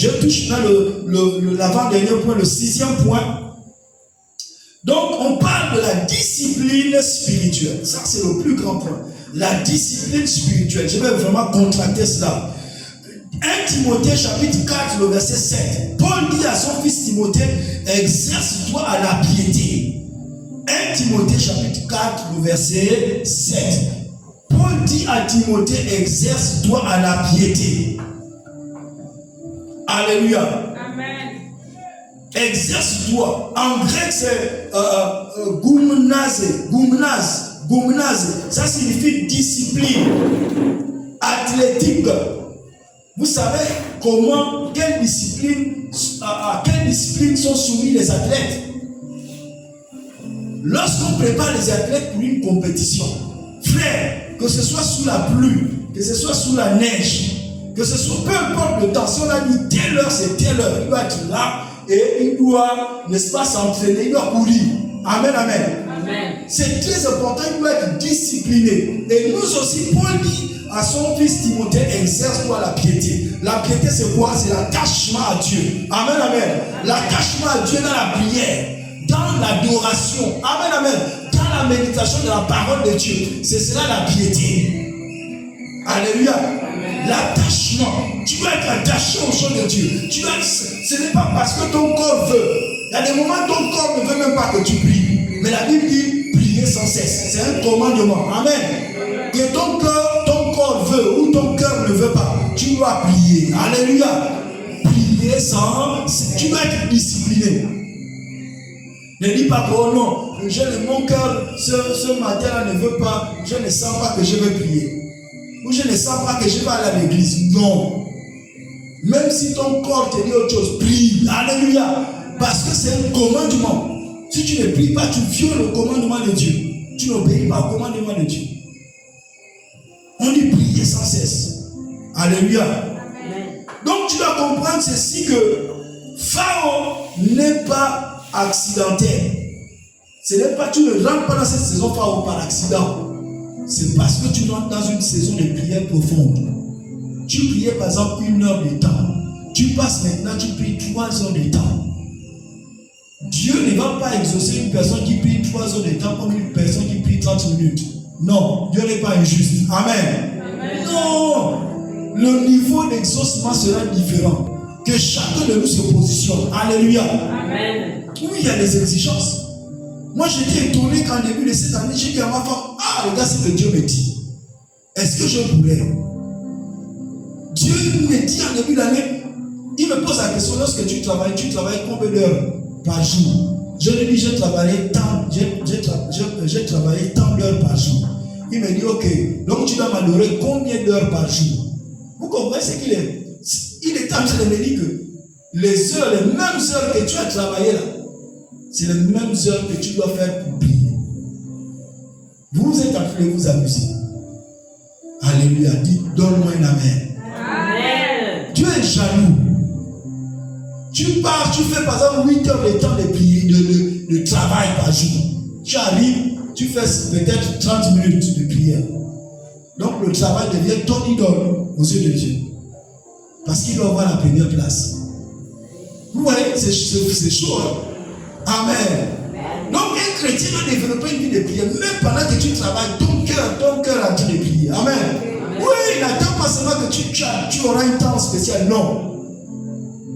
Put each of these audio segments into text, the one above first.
Je touche là l'avant-dernier point, le 6e point. Donc, on parle de la discipline spirituelle. Ça, c'est le plus grand point. La discipline spirituelle. Je vais vraiment contracter cela. 1 Timothée chapitre 4, le verset 7. Paul dit à son fils Timothée, exerce-toi à la piété. 1 Timothée chapitre 4, le verset 7. Paul dit à Timothée, exerce-toi à la piété. Alléluia. Amen. Exerce-toi. En grec, c'est gymnase. Ça signifie discipline. Athlétique. Vous savez comment, à quelle discipline sont soumis les athlètes? Lorsqu'on prépare les athlètes pour une compétition, frère, que ce soit sous la pluie, que ce soit sous la neige, que ce soit peu importe le temps, si on a dit telle heure, c'est telle heure, il doit être là et il doit, n'est-ce pas, s'entraîner, il doit courir. Amen, amen. Amen. C'est très important, il doit être discipliné. Et nous aussi, Paul dit à son fils Timothée, exerce-toi la piété. La piété, c'est quoi? C'est l'attachement à Dieu. Amen, amen. L'attachement à Dieu dans la prière, dans l'adoration. Amen, amen. Dans la méditation de la parole de Dieu. C'est cela la piété. Alléluia. L'attachement. Tu dois être attaché aux choses de Dieu. Ce n'est pas parce que ton corps veut. Il y a des moments où ton corps ne veut même pas que tu pries. Mais la Bible dit prier sans cesse. C'est un commandement. Amen. Que ton corps veut ou ton cœur ne veut pas, tu dois prier. Alléluia. Prier sans. Tu dois être discipliné. Ne dis pas que oh non, mon cœur ce matin-là ne veut pas, je ne sens pas que je vais prier. Ou je ne sens pas que je vais aller à l'église. Non. Même si ton corps te dit autre chose, prie. Alléluia. Parce que c'est un commandement. Si tu ne pries pas, tu violes le commandement de Dieu. Tu n'obéis pas au commandement de Dieu. On dit prier sans cesse. Alléluia. Amen. Donc tu dois comprendre ceci que Pharaon n'est pas accidentel. Ce n'est pas, tu ne rentres pas dans cette saison Pharaon par accident. C'est parce que tu rentres dans une saison de prière profonde. Tu priais par exemple 1 heure de temps. Tu passes maintenant, tu pries 3 heures de temps. Dieu ne va pas exaucer une personne qui prie 3 heures de temps comme une personne qui prie 30 minutes. Non, Dieu n'est pas injuste. Amen. Amen. Non. Le niveau d'exaucement sera différent. Que chacun de nous se positionne. Alléluia. Amen. Oui, il y a des exigences. Moi, j'étais étonné qu'en début de cette année, j'ai dit à ma femme, regarde ce que Dieu me dit. Est-ce que je pourrais? Dieu me dit en début d'année, il me pose la question, lorsque tu travailles combien d'heures par jour? Je lui dis, j'ai travaillé tant d'heures par jour. Il me dit, ok, donc tu dois m'adorer combien d'heures par jour? Vous comprenez ce qu'il est? Il est en train de me dire que les mêmes heures que tu as travaillé là, c'est les mêmes heures que tu dois faire pour prier. Vous êtes en train de vous amuser. Alléluia. Dites, donne-moi un amen. Amen. Dieu est jaloux. Tu pars, tu fais par exemple 8 heures de temps de prier, de travail par jour. Tu arrives, tu fais peut-être 30 minutes de prière. Donc le travail devient ton idole aux yeux de Dieu. Parce qu'il doit avoir la première place. Vous voyez, c'est chaud. Hein? Amen. Donc un chrétien doit développer une vie de prière. Même pendant que tu travailles, ton cœur est en train de prier. Amen. Oui, n'attends pas seulement que tu auras un temps spécial. Non.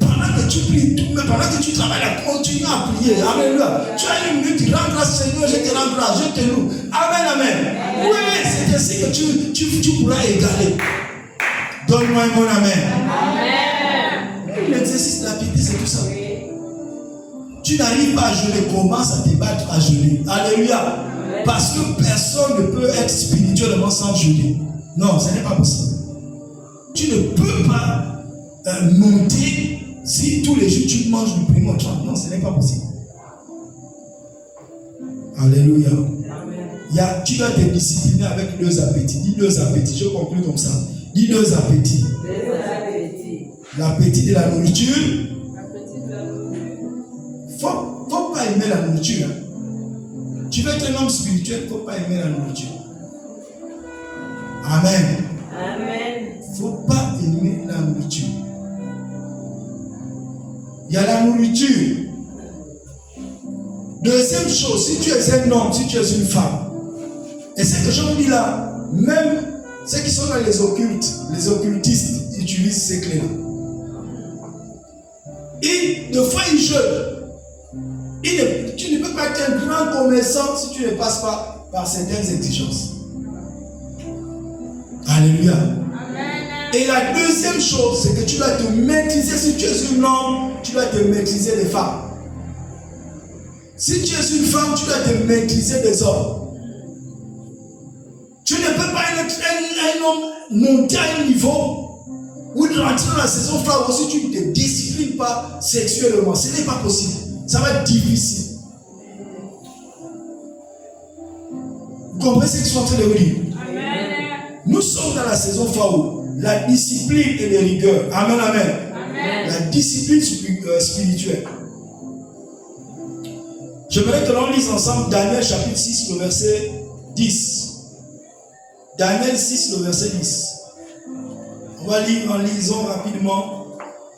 Pendant que tu pries, mais pendant que tu travailles, continue à prier. Alléluia. Tu as une minute, rends grâce Seigneur, je te rends grâce, je te loue. Amen, amen. Oui, c'est ainsi que tu pourras égaler. Donne-moi un bon amen. Amen. L'exercice de la piété, c'est tout ça. Tu n'arrives pas à jeûner, commence à te battre à jeûner. Alléluia. Parce que personne ne peut être spirituellement sans jeûner. Non, ce n'est pas possible. Tu ne peux pas monter si tous les jours tu manges du primo. Non, ce n'est pas possible. Alléluia. Tu dois te discipliner avec 2 appétits. Dis 2 appétits. Je conclue comme ça. Dis 2 appétits. L'appétit de la nourriture. Faut pas aimer la nourriture. Tu veux être un homme spirituel, il ne faut pas aimer la nourriture. Amen. Amen. Il ne faut pas aimer la nourriture. Il y a la nourriture. Deuxième chose, si tu es un homme, si tu es une femme, et c'est que je vous dis là, même ceux qui sont dans les occultes, les occultistes utilisent ces clés-là. Et de fois ils jeûnent. Tu ne peux pas être un grand commerçant si tu ne passes pas par certaines exigences. Alléluia. Et la deuxième chose, c'est que tu dois te maîtriser. Si tu es un homme, tu dois te maîtriser des femmes. Si tu es une femme, tu dois te maîtriser des hommes. Tu ne peux pas être un homme monter à un niveau ou de rentrer dans la saison froide si tu ne te disciplines pas sexuellement. Ce n'est pas possible. Ça va être difficile. Vous comprenez ce que je suis en train de vous dire? Nous sommes dans la saison froide. La discipline et les rigueurs. Amen, amen. Amen. La discipline spirituelle. J'aimerais que l'on lise ensemble Daniel chapitre 6, le verset 10. Daniel 6, le verset 10. On va lire en lisant rapidement.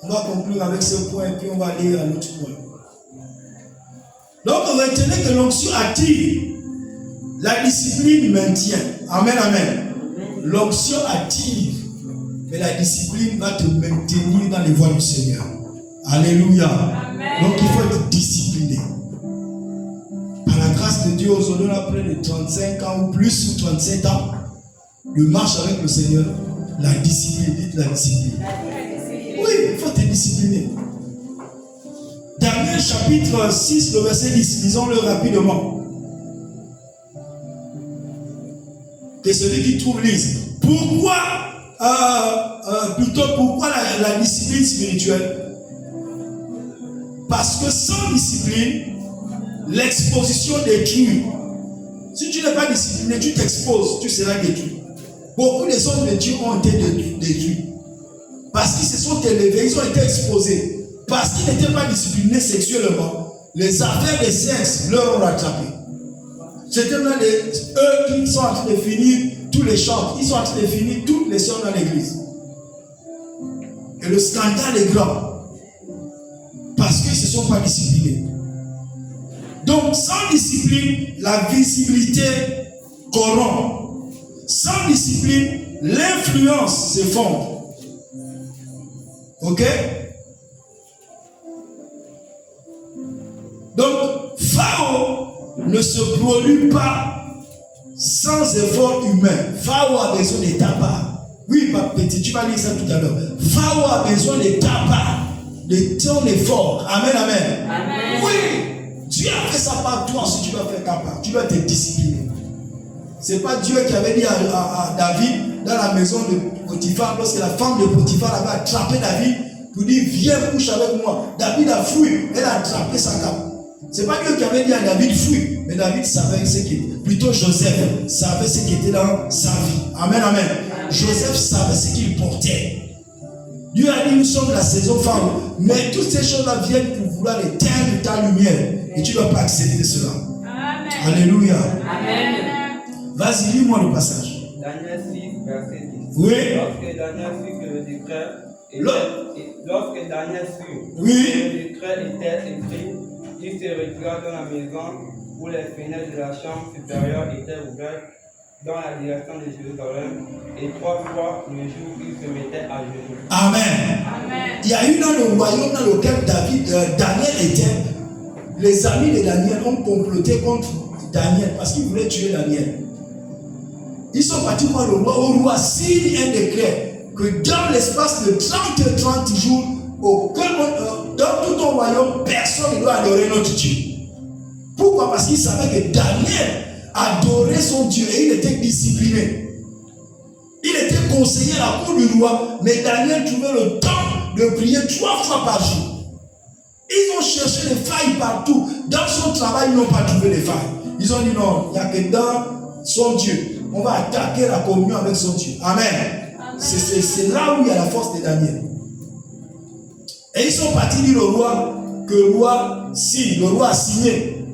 On va conclure avec ce point, puis on va lire un autre point. Donc, retenez que l'onction attire. La discipline maintient. Amen, amen. L'onction attire. Mais la discipline va te maintenir dans les voies du Seigneur. Alléluia. Amen. Donc il faut être discipliné. Par la grâce de Dieu, aujourd'hui on a près de 35 ans ou plus, ou 37 ans, de marche avec le Seigneur. La discipline, dites la discipline. Oui, il faut être discipliné. Daniel chapitre 6, le verset 10, lisons-le rapidement. Que celui qui trouve lise. Pourquoi la discipline spirituelle? Parce que sans discipline, l'exposition détruit. Si tu n'es pas discipliné, tu t'exposes, tu seras détruit. Beaucoup des hommes de Dieu ont été détruits. Parce qu'ils se sont élevés, ils ont été exposés. Parce qu'ils n'étaient pas disciplinés sexuellement, les affaires des sexes leur ont rattrapé. C'était là eux qui sont en train de finir tous les chants, ils sont en train de finir toutes les sœurs dans l'église. Et le scandale est grand. Parce qu'ils ne se sont pas disciplinés. Donc, sans discipline, la visibilité corrompt. Sans discipline, l'influence s'effondre. Ok? Donc, Pharaon ne se produit pas sans effort humain. Pharaon a besoin de ta part. Oui, ma petite, tu vas lire ça tout à l'heure. Pharaon a besoin de ta part, de ton effort. Amen, amen. Amen. Oui, Dieu a fait sa part, toi aussi tu dois faire ta part. Tu dois te discipliner. C'est pas Dieu qui avait dit à David dans la maison de Potiphar, lorsque la femme de Potiphar avait attrapé David pour dire viens couche avec moi. David a fui, elle a attrapé sa cape. C'est pas Dieu qui avait dit à David fuis, mais David savait ce qui était. Plutôt Joseph savait ce qui était dans sa vie. Amen, amen. Joseph savait ce qu'il portait. Dieu a dit nous sommes la saison femme, mais toutes ces choses-là viennent pour vouloir éteindre ta lumière. Et tu ne dois pas accepter cela. Amen. Alléluia. Amen. Vas-y, lis-moi le passage. Daniel 6, verset 10. Oui. Lorsque Daniel sut que le décret était, écrit, il se retira dans la maison où les fenêtres de la chambre supérieure étaient ouvertes dans la direction de Jérusalem, et 3 fois le jour il se mettait à genoux. Amen. Amen. Il y a eu dans le royaume dans lequel Daniel était, les amis de Daniel ont comploté contre Daniel parce qu'ils voulaient tuer Daniel. Ils sont partis voir le roi. Au roi signe un décret que dans l'espace de 30 jours, dans tout ton royaume, personne ne doit adorer notre Dieu. Pourquoi? Parce qu'il savait que Daniel adorait son Dieu et il était discipliné. Il était conseiller à la cour du roi, mais Daniel trouvait le temps de prier 3 fois par jour. Ils ont cherché les failles partout. Dans son travail, ils n'ont pas trouvé les failles. Ils ont dit non, il n'y a que dans son Dieu. On va attaquer la communion avec son Dieu. Amen. C'est là où il y a la force de Daniel. Et ils sont partis dire au roi que le roi signe. Le roi a signé.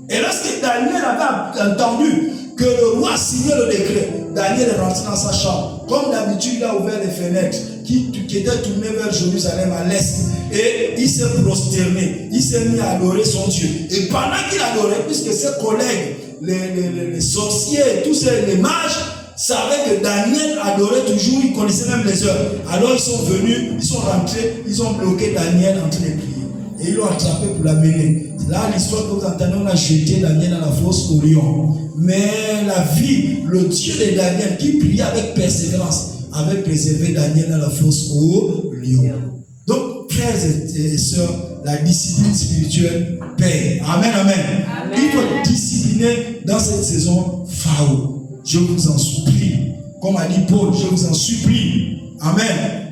Et lorsque Daniel avait entendu que le roi signait le décret, Daniel est rentré dans sa chambre. Comme d'habitude, il a ouvert les fenêtres qui étaient tournées vers Jérusalem à l'est. et il s'est prosterné, il s'est mis à adorer son Dieu. Et pendant qu'il adorait, puisque ses collègues, les sorciers, tous les mages, savaient que Daniel adorait toujours, ils connaissaient même les heures. Alors ils sont venus, ils sont rentrés, ils ont bloqué Daniel en train de prier. Et ils l'ont attrapé pour l'amener. Là, l'histoire que vous entendez, on a jeté Daniel à la fosse au lion. Mais la vie, le Dieu de Daniel qui priait avec persévérance, avait préservé Daniel à la fosse au lion. Donc, frères et sœurs, la discipline spirituelle paye. Amen, amen. Il faut être discipliné dans cette saison pharaon. Je vous en supplie. Comme a dit Paul, je vous en supplie. Amen.